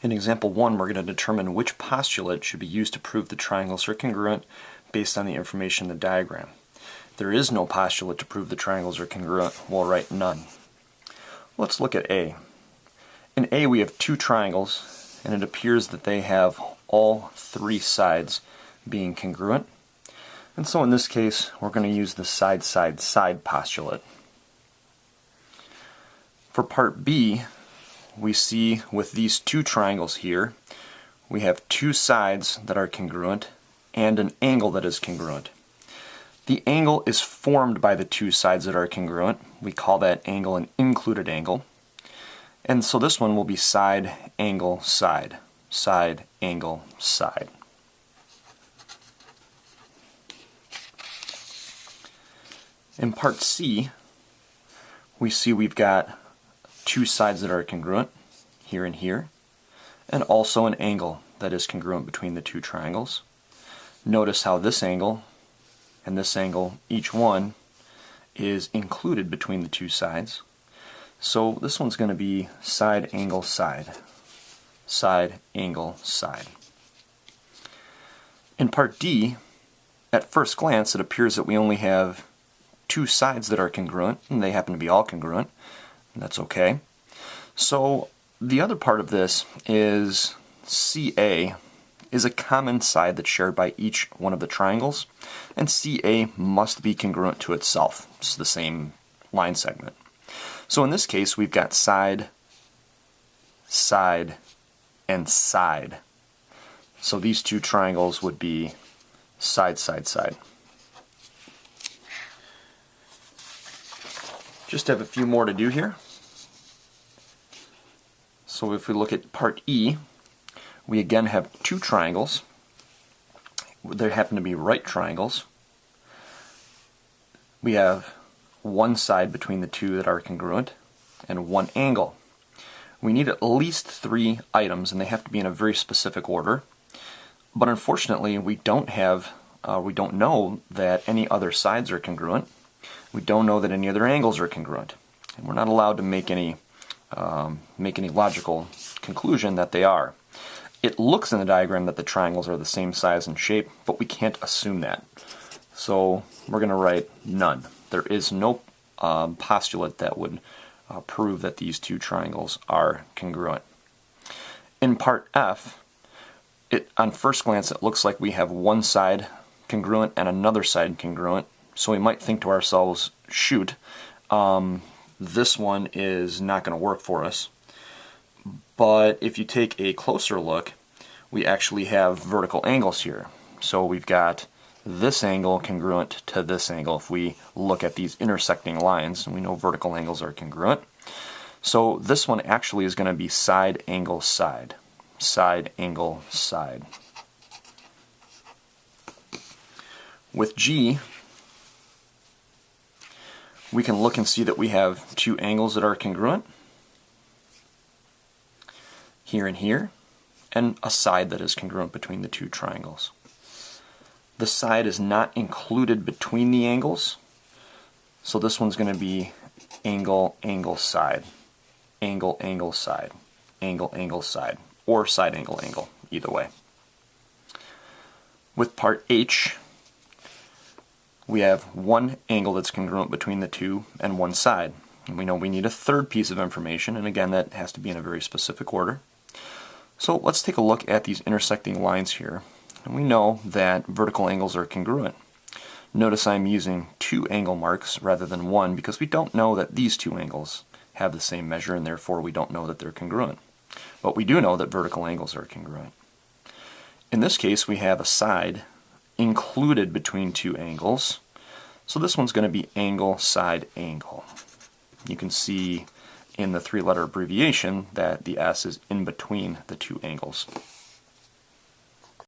In example 1, we're going to determine which postulate should be used to prove the triangles are congruent based on the information in the diagram. There is no postulate to prove the triangles are congruent. We'll write none. Let's look at A. In A, we have two triangles, and it appears that they have all three sides being congruent. And so in this case, we're going to use the side, side, side postulate. For part B, we see with these two triangles here, we have two sides that are congruent and an angle that is congruent. The angle is formed by the two sides that are congruent. We call that angle an included angle. And so this one will be side, angle, side. Side, angle, side. In part C, we see we've got two sides that are congruent, here and here, and also an angle that is congruent between the two triangles. Notice how this angle and this angle, each one, is included between the two sides. So this one's going to be side, angle, side. Side, angle, side. In part D, at first glance, it appears that we only have two sides that are congruent, and they happen to be all congruent. And that's okay. So the other part of this is CA is a common side that's shared by each one of the triangles, and CA must be congruent to itself. It's the same line segment. So in this case, we've got side, side, and side. So these two triangles would be side, side, side. Just have a few more to do here. So if we look at part E, we again have two triangles. They happen to be right triangles. We have one side between the two that are congruent and one angle. We need at least three items, and they have to be in a very specific order. But unfortunately, we don't know that any other sides are congruent. We don't know that any other angles are congruent, and we're not allowed to make any logical conclusion that they are. It looks in the diagram that the triangles are the same size and shape, but we can't assume that. So we're going to write none. There is no postulate that would prove that these two triangles are congruent. In part F, on first glance it looks like we have one side congruent and another side congruent. So we might think to ourselves, shoot, this one is not going to work for us. But if you take a closer look, we actually have vertical angles here. So we've got this angle congruent to this angle if we look at these intersecting lines, and we know vertical angles are congruent. So this one actually is going to be side, angle, side. Side, angle, side. With G, we can look and see that we have two angles that are congruent, here and here, and a side that is congruent between the two triangles. The side is not included between the angles, so this one's going to be angle, angle, side. Angle, angle, side. Angle, angle, side. Or side, angle, angle, either way. With part H, we have one angle that's congruent between the two and one side. And we know we need a third piece of information, and again that has to be in a very specific order. So let's take a look at these intersecting lines here. And we know that vertical angles are congruent. Notice I'm using two angle marks rather than one because we don't know that these two angles have the same measure, and therefore we don't know that they're congruent. But we do know that vertical angles are congruent. In this case, we have a side included between two angles. So this one's going to be angle, side, angle. You can see in the three-letter abbreviation that the S is in between the two angles.